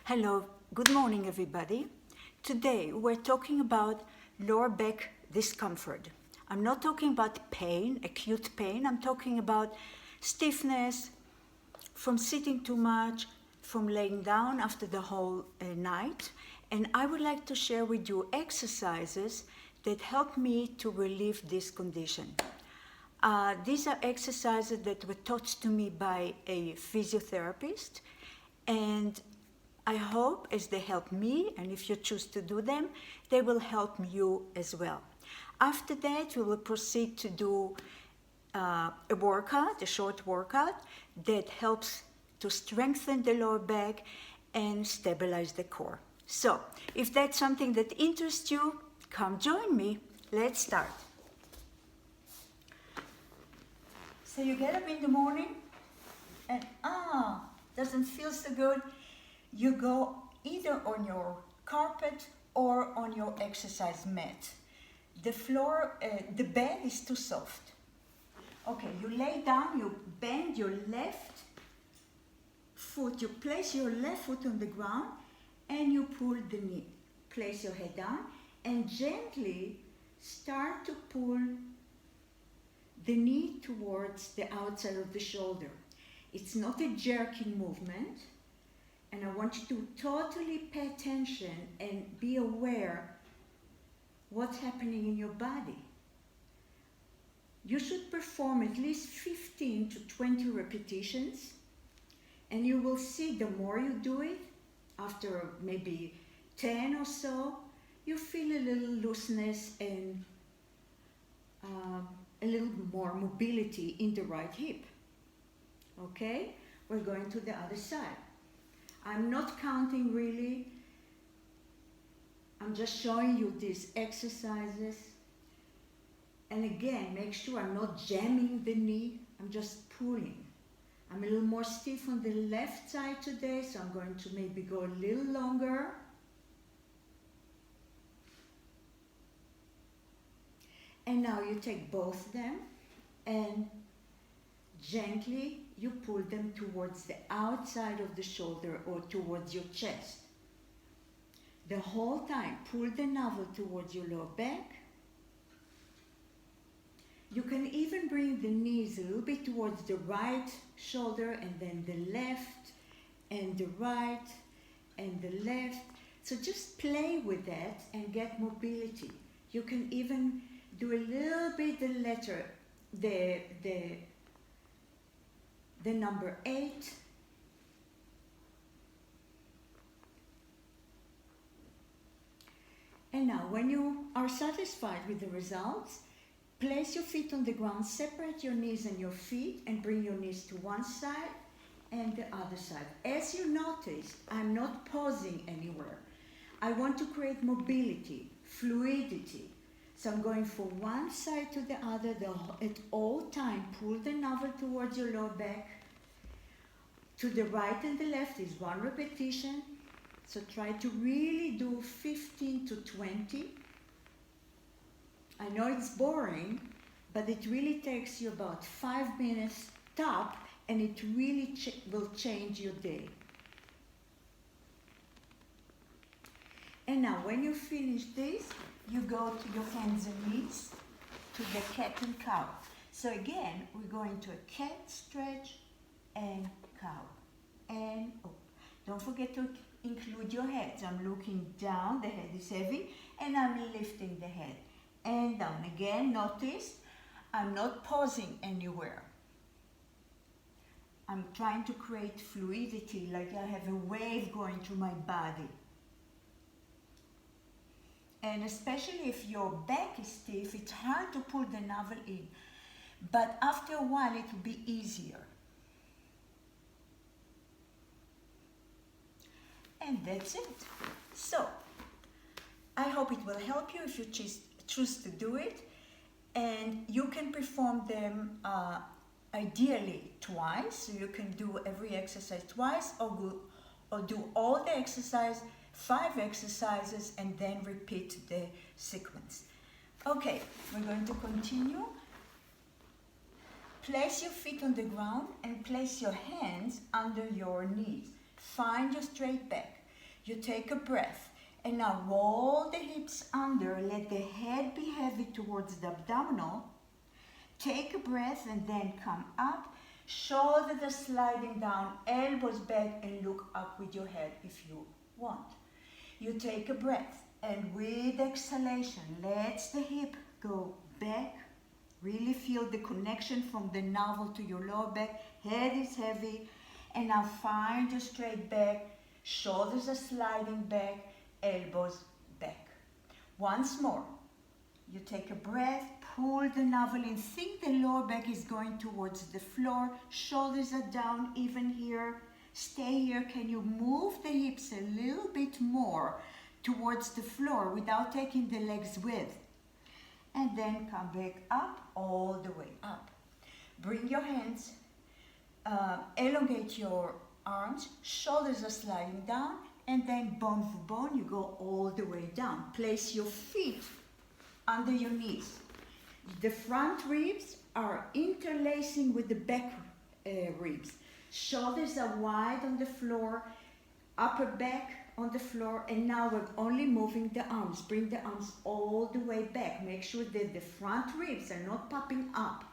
Hello, good morning everybody. Today we're talking about lower back discomfort. I'm not talking about pain, acute pain. I'm talking about stiffness from sitting too much, from laying down after the whole night. And I would like to share with you exercises that help me to relieve this condition. These are exercises that were taught to me by a physiotherapist, and I hope as they help me, and if you choose to do them, they will help you as well. After that, we will proceed to do a workout, a short workout that helps to strengthen the lower back and stabilize the core. So, if that's something that interests you, come join me. Let's start. So you get up in the morning and doesn't feel so good. You go either on your carpet or on your exercise mat. The floor, the bed is too soft. Okay, you lay down, you bend your left foot, you place your left foot on the ground and you pull the knee. Place your head down and gently start to pull the knee towards the outside of the shoulder. It's not a jerking movement. And I want you to totally pay attention and be aware what's happening in your body. You should perform at least 15 to 20 repetitions, and you will see the more you do it, after maybe 10 or so, you feel a little looseness and a little more mobility in the right hip. Okay? We're going to the other side. I'm not counting really. I'm just showing you these exercises. And again, make sure I'm not jamming the knee. I'm just pulling. I'm a little more stiff on the left side today, so I'm going to maybe go a little longer. And now you take both of them and gently you pull them towards the outside of the shoulder or towards your chest. The whole time, pull the navel towards your lower back. You can even bring the knees a little bit towards the right shoulder and then the left and the right and the left. So just play with that and get mobility. You can even do a little bit the letter, the number 8. And now when you are satisfied with the results, place your feet on the ground, separate your knees and your feet and bring your knees to one side and the other side. As you notice, I'm not pausing anywhere. I want to create mobility, fluidity. So I'm going from one side to the other at all time. Pull the navel towards your lower back. To the right and the left is one repetition. So try to really do 15 to 20. I know it's boring, but it really takes you about 5 minutes top, and it really will change your day. And now when you finish this, you go to your hands and knees to the cat and cow. So again, we're going to a cat, stretch, and cow. And don't forget to include your head. So I'm looking down, the head is heavy, and I'm lifting the head. And down again, notice I'm not pausing anywhere. I'm trying to create fluidity, like I have a wave going through my body. And especially if your back is stiff, it's hard to pull the navel in. But after a while, it will be easier. And that's it. So, I hope it will help you if you choose to do it. And you can perform them ideally twice. So you can do every exercise twice or do all the exercise, 5 exercises, and then repeat the sequence. Okay, we're going to continue. Place your feet on the ground and place your hands under your knees. Find your straight back. You take a breath. And now roll the hips under. Let the head be heavy towards the abdominal. Take a breath and then come up. Shoulders are sliding down, elbows back, and look up with your head if you want. You take a breath, and with exhalation, let the hip go back. Really feel the connection from the navel to your lower back. Head is heavy. And now find your straight back. Shoulders are sliding back, elbows back. Once more. You take a breath, pull the navel in. Think the lower back is going towards the floor. Shoulders are down, even here. Stay here. Can you move the hips a little bit more towards the floor without taking the legs with? And then come back up, all the way up. Bring your hands, elongate your arms. Shoulders are sliding down. And then bone for bone, you go all the way down. Place your feet under your knees. The front ribs are interlacing with the back ribs. Shoulders are wide on the floor, upper back on the floor, and now we're only moving the arms. Bring the arms all the way back. Make sure that the front ribs are not popping up,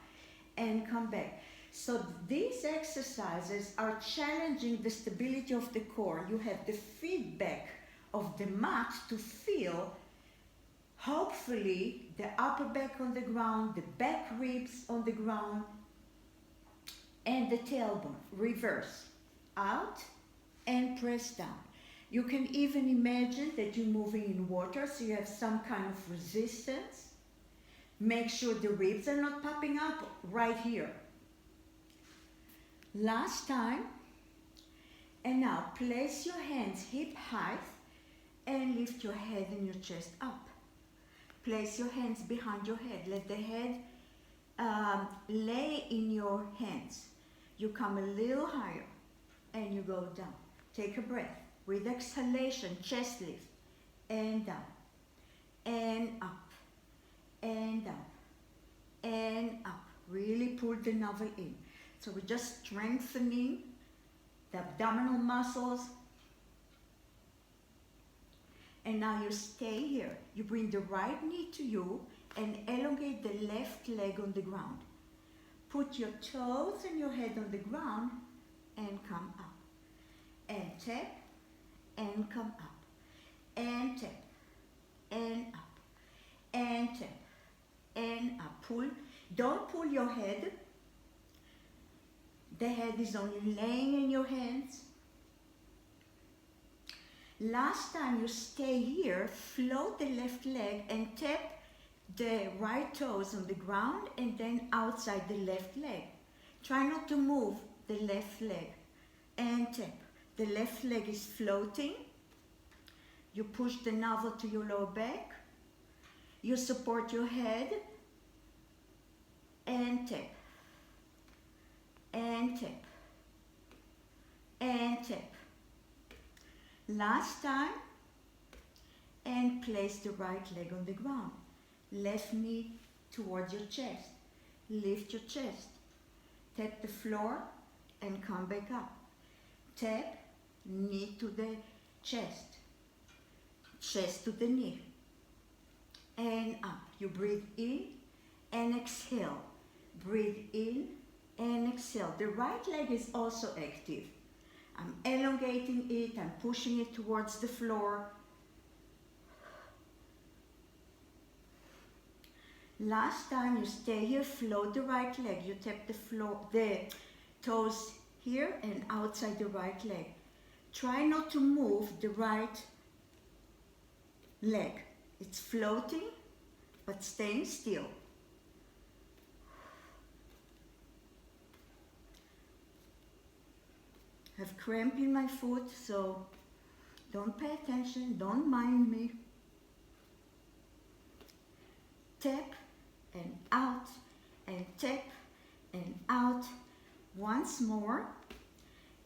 and come back. So these exercises are challenging the stability of the core. You have the feedback of the mat to feel, hopefully, the upper back on the ground, the back ribs on the ground, and the tailbone. Reverse. Out and press down. You can even imagine that you're moving in water, so you have some kind of resistance. Make sure the ribs are not popping up right here. Last time. And now place your hands hip height and lift your head and your chest up. Place your hands behind your head. Let the head lay in your hands. You come a little higher and you go down. Take a breath. With exhalation, chest lift and down and up and down and up. Really pull the navel in. So we're just strengthening the abdominal muscles. And now you stay here. You bring the right knee to you and elongate the left leg on the ground. Put your toes and your head on the ground and come up. And tap and come up. And tap and up. And tap and up. Pull. Don't pull your head. The head is only laying in your hands. Last time you stay here, float the left leg and tap the right toes on the ground and then outside the left leg. Try not to move the left leg and tap. The left leg is floating. You push the navel to your lower back. You support your head and tap. And tap. And tap. Last time, and place the right leg on the ground. Left knee towards your chest. Lift your chest. Tap the floor and come back up. Tap, knee to the chest. Chest to the knee. And up. You breathe in and exhale. Breathe in and exhale. The right leg is also active. I'm elongating it, I'm pushing it towards the floor. Last time you stay here, float the right leg. You tap the floor, the toes here and outside the right leg. Try not to move the right leg. It's floating, but staying still. I have cramp in my foot, so don't pay attention, don't mind me. Tap and out and tap and out. Once more,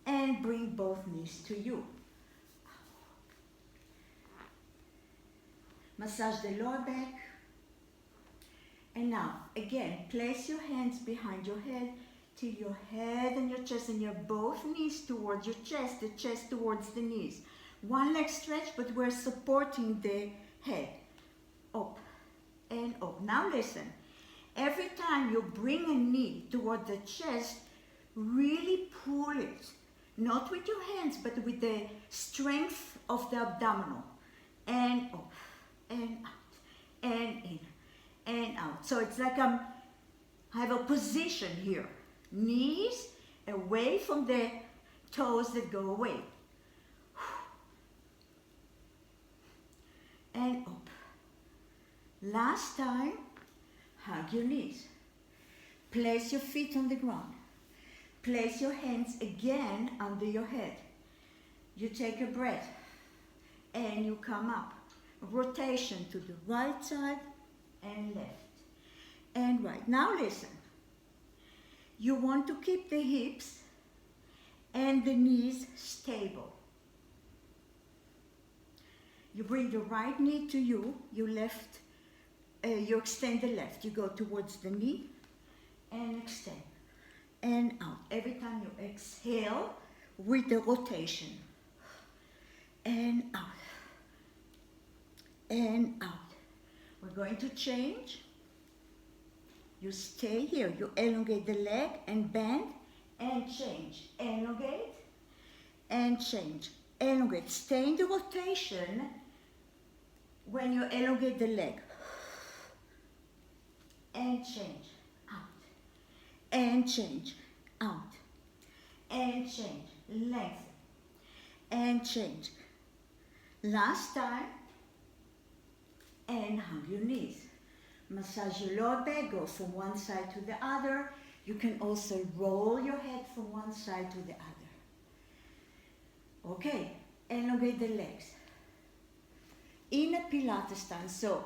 and bring both knees to you. Massage the lower back. And now, again, place your hands behind your head till your head and your chest and your both knees towards your chest, the chest towards the knees. One leg stretch, but we're supporting the head. Up and up. Now listen. Every time you bring a knee toward the chest, really pull it. Not with your hands, but with the strength of the abdominal. And up, and out, and in, and out. So it's like I have a position here. Knees away from the toes that go away. And up. Last time, hug your knees. Place your feet on the ground. Place your hands again under your head. You take a breath and you come up. Rotation to the right side and left and right. Now listen. You want to keep the hips and the knees stable. You bring the right knee to you, you extend the left. You go towards the knee and extend and out. Every time you exhale with the rotation. And out. And out. We're going to change. You stay here. You elongate the leg and bend and change. Elongate and change. Elongate. Stay in the rotation when you elongate the leg. And change. Out. And change. Out. And change. Lengthen. And change. Last time. And hug your knees. Massage your lower back, go from one side to the other. You can also roll your head from one side to the other. Okay, elongate the legs. In a Pilates stance, so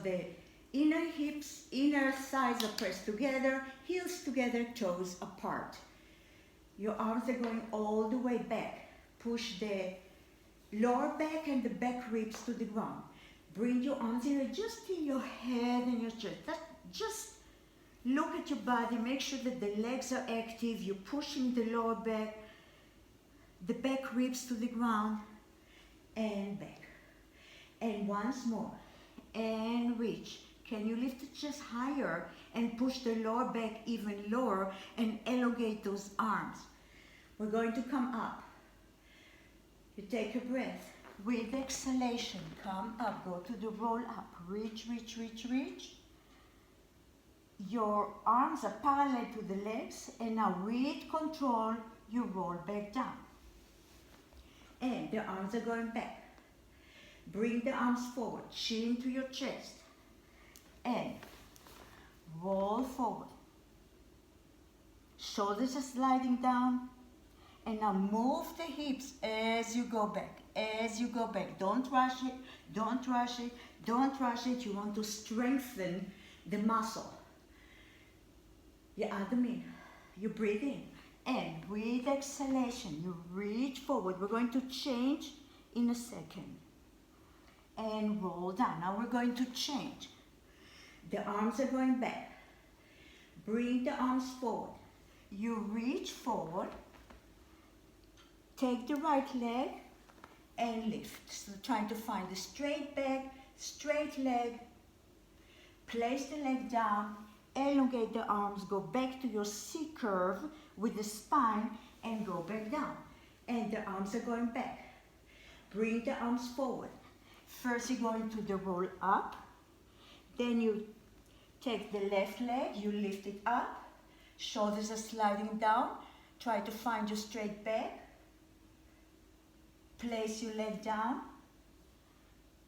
the inner hips, inner thighs are pressed together, heels together, toes apart. Your arms are going all the way back. Push the lower back and the back ribs to the ground. Bring your arms in, just in your head and your chest. Just look at your body, make sure that the legs are active. You're pushing the lower back, the back ribs to the ground, and back. And once more, and reach. Can you lift the chest higher and push the lower back even lower and elongate those arms? We're going to come up. You take a breath. With exhalation, come up, go to the roll up, reach, reach, reach, reach. Your arms are parallel to the legs, and now with control, you roll back down. And the arms are going back. Bring the arms forward, chin to your chest, and roll forward. Shoulders are sliding down, and now move the hips as you go back. As you go back, don't rush it, don't rush it, don't rush it. You want to strengthen the muscle. You add them in, you breathe in, and with exhalation, you reach forward. We're going to change in a second. And roll down. Now we're going to change. The arms are going back. Bring the arms forward. You reach forward, take the right leg, and lift. So trying to find a straight back, straight leg. Place the leg down, elongate the arms, go back to your C curve with the spine and go back down. And the arms are going back. Bring the arms forward. First you go into the roll up, then you take the left leg, you lift it up, shoulders are sliding down, try to find your straight back. Place your leg down,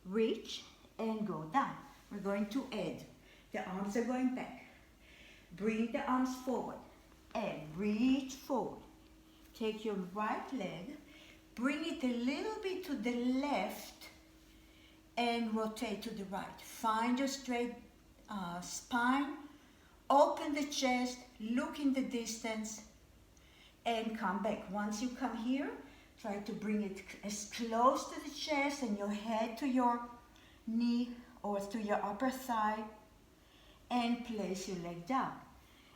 reach, and go down. We're going to add. The arms are going back. Bring the arms forward and reach forward. Take your right leg, bring it a little bit to the left and rotate to the right. Find your straight spine, open the chest, look in the distance, and come back. Once you come here, try to bring it as close to the chest and your head to your knee or to your upper thigh, and place your leg down.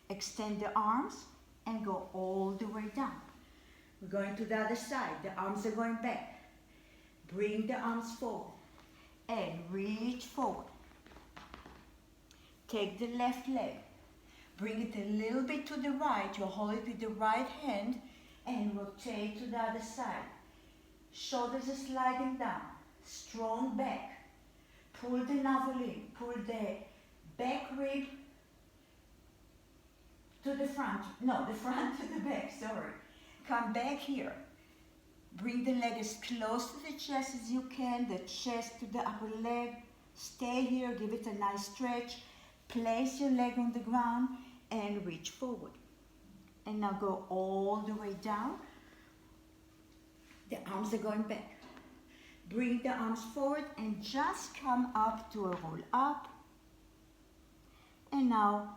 Extend the arms and go all the way down. We're going to the other side. The arms are going back. Bring the arms forward and reach forward. Take the left leg. Bring it a little bit to the right. You hold it with the right hand and rotate to the other side. Shoulders are sliding down. Strong back. Pull the navel in. Pull the back rib to the front. No, the front to the back, sorry. Come back here. Bring the leg as close to the chest as you can, the chest to the upper leg. Stay here, give it a nice stretch. Place your leg on the ground and reach forward. And now go all the way down. The arms are going back. Bring the arms forward and just come up to a roll up. And now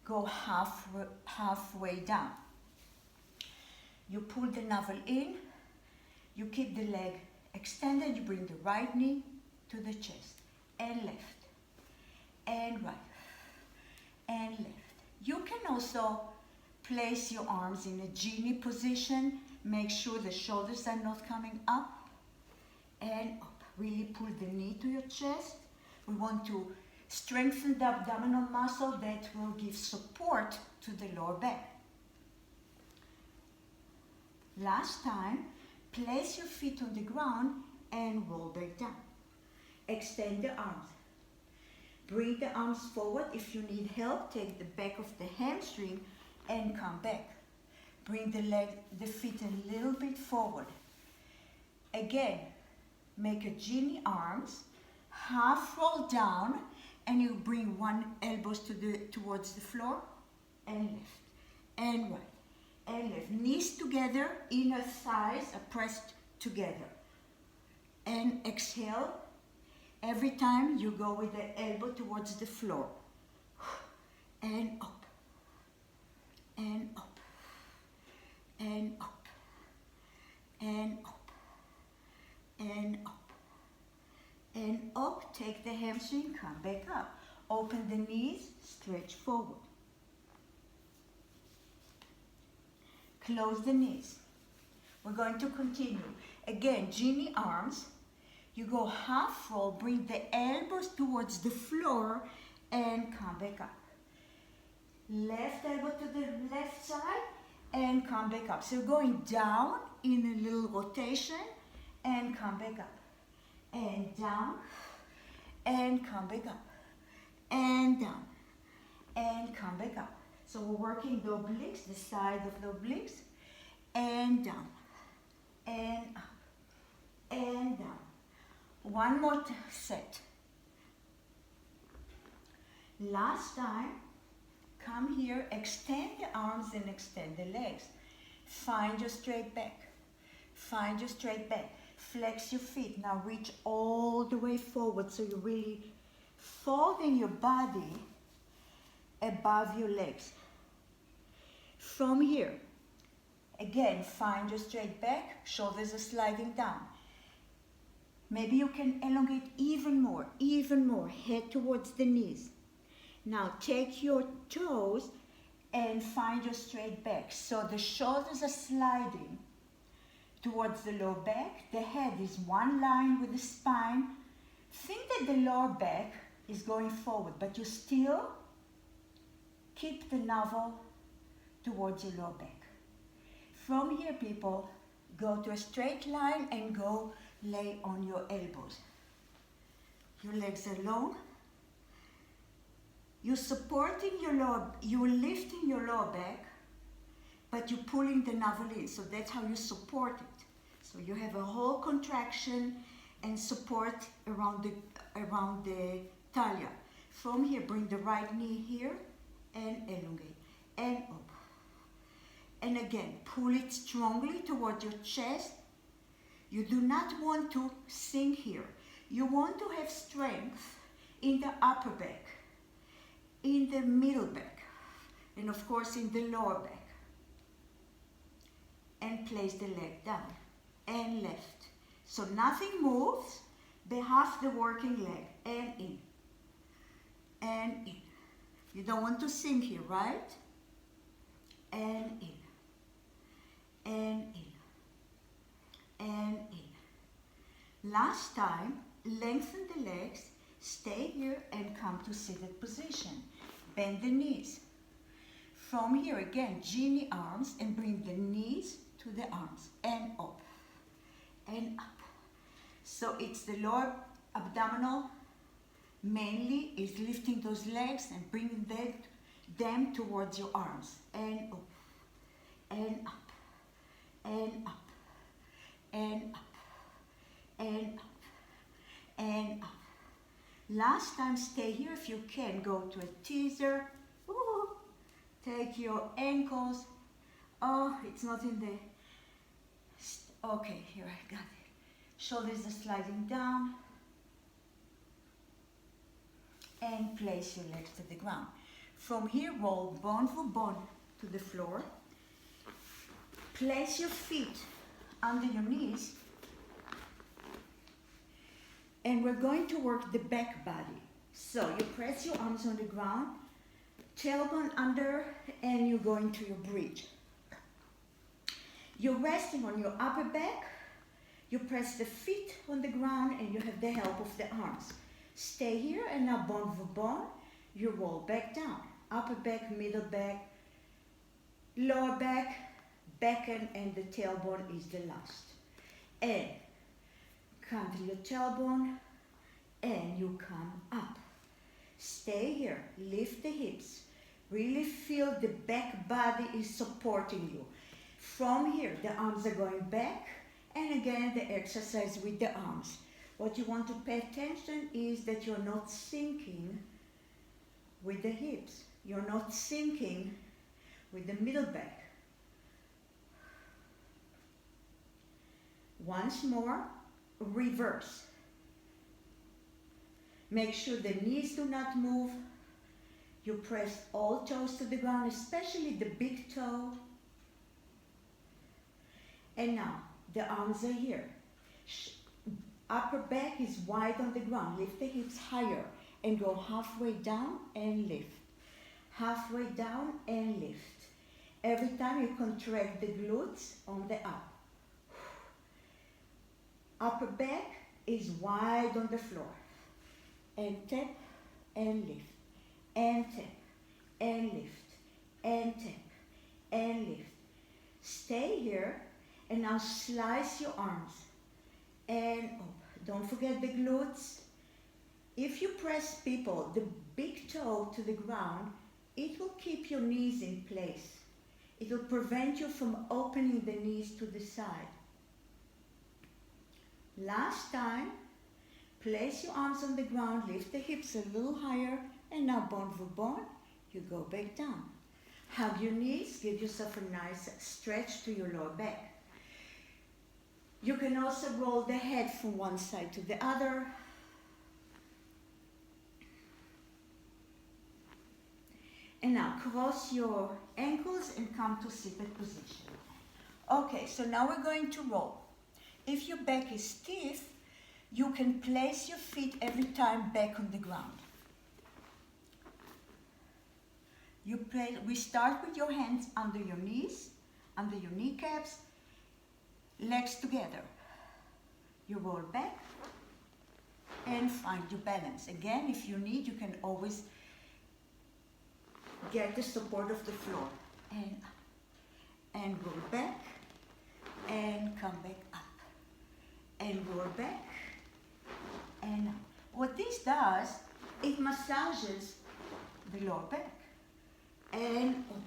go halfway down. You pull the navel in. You keep the leg extended. You bring the right knee to the chest. And left. And right. And left. You can also place your arms in a genie position. Make sure the shoulders are not coming up and up. Really pull the knee to your chest. We want to strengthen the abdominal muscle that will give support to the lower back. Last time, place your feet on the ground and roll back down. Extend the arms. Bring the arms forward. If you need help, take the back of the hamstring and come back. Bring the feet a little bit forward. Again, make a genie arms, half roll down, and you bring one elbows towards the floor, and left, and right, and left. Knees together, inner thighs are pressed together. And exhale. Every time you go with the elbow towards the floor. And up, and up, and up, and up, and up, and up. Take the hamstring, come back up. Open the knees, stretch forward. Close the knees. We're going to continue. Again, genie arms. You go half roll, bring the elbows towards the floor and come back up. Left elbow to the left side and come back up. So going down in a little rotation and come back up. And down and come back up. And down and come back up. So we're working the obliques, the side of the obliques, and down and up and down. One more set. Last time, come here, extend the arms and extend the legs. Find your straight back. Find your straight back. Flex your feet. Now reach all the way forward so you're really folding your body above your legs. From here, again, find your straight back. Shoulders are sliding down. Maybe you can elongate even more, head towards the knees. Now take your toes and find your straight back. So the shoulders are sliding towards the lower back. The head is one line with the spine. Think that the lower back is going forward, but you still keep the navel towards your lower back. From here, people, go to a straight line and go lay on your elbows. Your legs are long. You're supporting your lower, you're lifting your lower back, but you're pulling the navel in. So that's how you support it. So you have a whole contraction and support around the talia. From here, bring the right knee here and elongate and up. And again, pull it strongly toward your chest. You do not want to sink here. You want to have strength in the upper back, in the middle back, and of course in the lower back. And place the leg down and left. So nothing moves, but half the working leg and in. And in. You don't want to sink here, right? And in. And in. Last time, lengthen the legs, stay here and come to seated position. Bend the knees. From here again, genie arms and bring the knees to the arms and up and up. So it's the lower abdominal mainly is lifting those legs and bringing them towards your arms and up and up and up and up and up and up. Last time, stay here if you can. Go to a teaser. Ooh. Take your ankles. Oh, it's not in there. Okay, here I got it. Shoulders are sliding down. And place your legs to the ground. From here, roll bone for bone to the floor. Place your feet under your knees. And we're going to work the back body. So you press your arms on the ground, tailbone under, and you go into your bridge. You're resting on your upper back. You press the feet on the ground and you have the help of the arms. Stay here and now bone for bone, you roll back down. Upper back, middle back, lower back, back end, and the tailbone is the last. And come to your tailbone and you come up. Stay here, lift the hips. Really feel the back body is supporting you. From here, the arms are going back, and again the exercise with the arms. What you want to pay attention is that you're not sinking with the hips. You're not sinking with the middle back. Once more, reverse. Make sure the knees do not move. You press all toes to the ground, especially the big toe. And now, the arms are here. Upper back is wide on the ground. Lift the hips higher and go halfway down and lift. Halfway down and lift. Every time you contract the glutes on the up. Upper back is wide on the floor. And tap and lift. And tap and lift. And tap and lift. Stay here and now slice your arms. And up. Don't forget the glutes. If you press, people, the big toe to the ground, it will keep your knees in place. It will prevent you from opening the knees to the side. Last time, place your arms on the ground, lift the hips a little higher, and now bone for bone, you go back down. Hug your knees, give yourself a nice stretch to your lower back. You can also roll the head from one side to the other. And now cross your ankles and come to seated position. Okay, so now we're going to roll. If your back is stiff, you can place your feet every time back on the ground. We start with your hands under your knees, under your kneecaps, legs together. You roll back and find your balance. Again, if you need, you can always get the support of the floor. And roll back and come back up. And roll back and up. What this does, it massages the lower back. And up.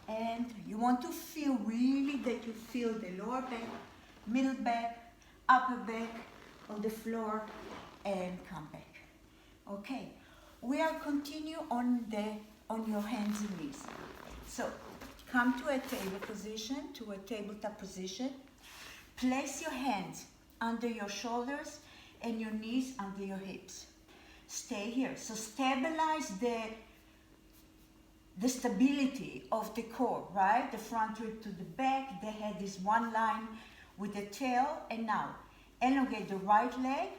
And you want to feel really that you feel the lower back, middle back, upper back on the floor and come back. Okay, we are continue on your hands and knees. So come to a table position, to a tabletop position. Place your hands under your shoulders and your knees under your hips. Stay here. So stabilize the stability of the core, right? The front rib to the back, the head is one line with the tail, and now elongate the right leg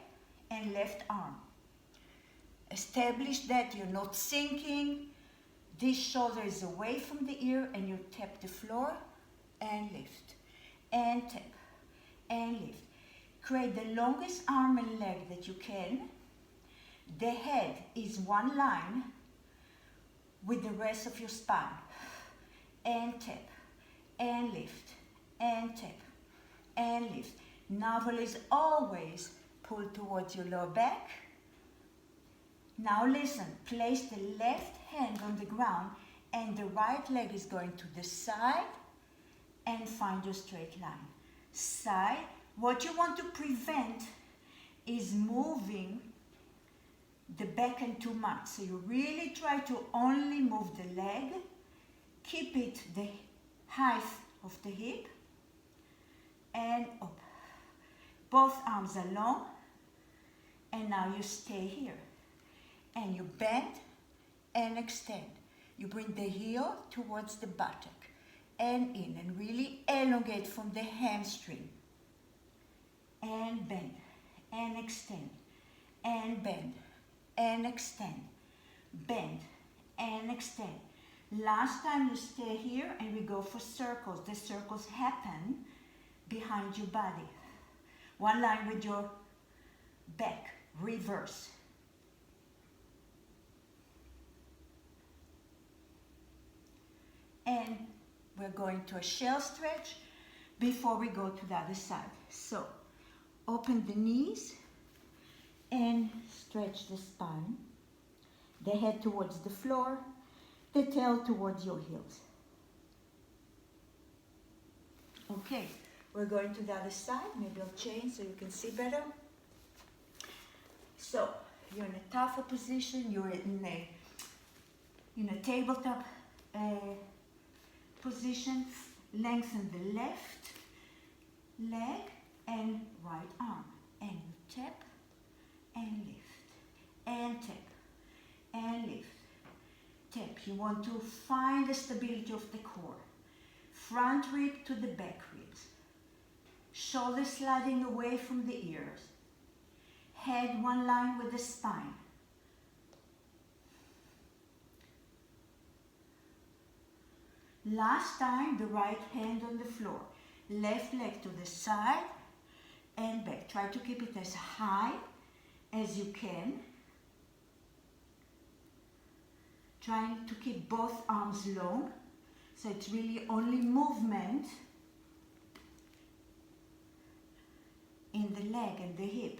and left arm. Establish that you're not sinking. This shoulder is away from the ear and you tap the floor and lift and tap and lift. create the longest arm and leg that you can. The head is one line with the rest of your spine. And tap, and lift, and tap, and lift. Navel is always pulled towards your lower back. Now listen, place the left hand on the ground and the right leg is going to the side and find your straight line. Side. What you want to prevent is moving the back end too much. So you really try to only move the leg. Keep it the height of the hip and up. Both arms are long. And now you stay here. And you bend and extend. You bring the heel towards the buttock and in and really elongate from the hamstring. And bend and extend and bend and extend. Bend and extend. Last time you stay here and we go for circles. The circles happen behind your body. One line with your back, reverse. And we're going to a shell stretch before we go to the other side. So, open the knees and stretch the spine. The head towards the floor, the tail towards your heels. Okay, we're going to the other side. Maybe I'll change so you can see better. So, you're in a tougher position. You're in a tabletop position. Lengthen the left leg and right arm. And you tap and lift. And tap and lift. Tap. You want to find the stability of the core. Front rib to the back ribs. Shoulders sliding away from the ears. Head one line with the spine. Last time, the right hand on the floor. Left leg to the side and back. Try to keep it as high as you can. Trying to keep both arms long. So it's really only movement in the leg and the hip.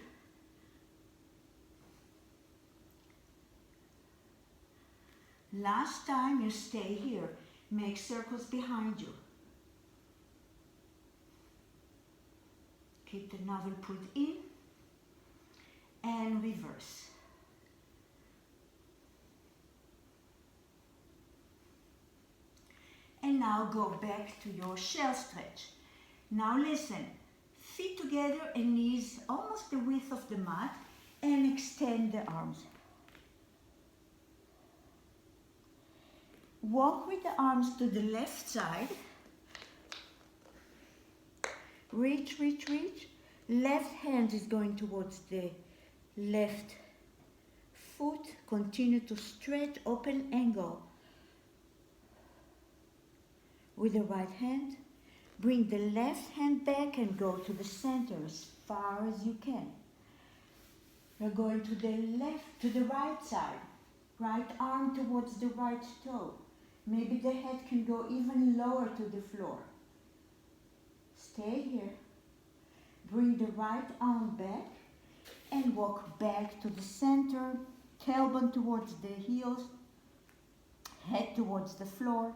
Last time you stay here, make circles behind you. Keep the navel pulled in and reverse. And now go back to your shell stretch. Now listen, feet together and knees almost the width of the mat and extend the arms. Walk with the arms to the left side. Reach, reach, reach. Left hand is going towards the left foot. Continue to stretch, open and go. With the right hand, bring the left hand back and go to the center as far as you can. You're going to the left, to the right side. Right arm towards the right toe. Maybe the head can go even lower to the floor. Stay here. Bring the right arm back and walk back to the center. Tailbone towards the heels. Head towards the floor.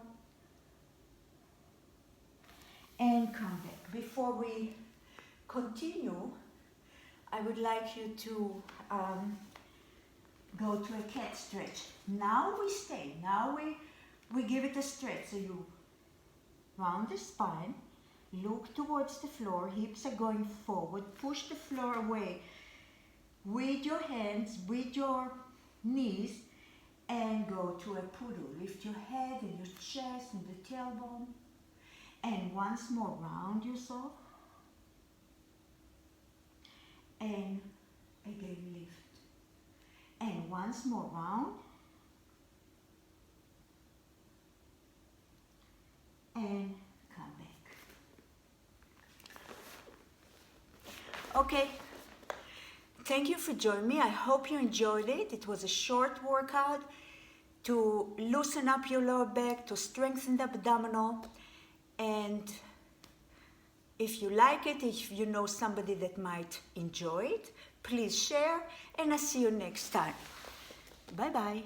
And come back. Before we continue, I would like you to go to a cat stretch. Now we stay. Now we give it a stretch. So you round the spine, look towards the floor, hips are going forward, push the floor away with your hands, with your knees, and go to a poodle. Lift your head and your chest and the tailbone. And once more, round yourself. And again, lift. And once more, round. And come back. Okay. Thank you for joining me. I hope you enjoyed it. It was a short workout to loosen up your lower back, to strengthen the abdominal. And if you like it, if you know somebody that might enjoy it, please share, and I'll see you next time. Bye-bye.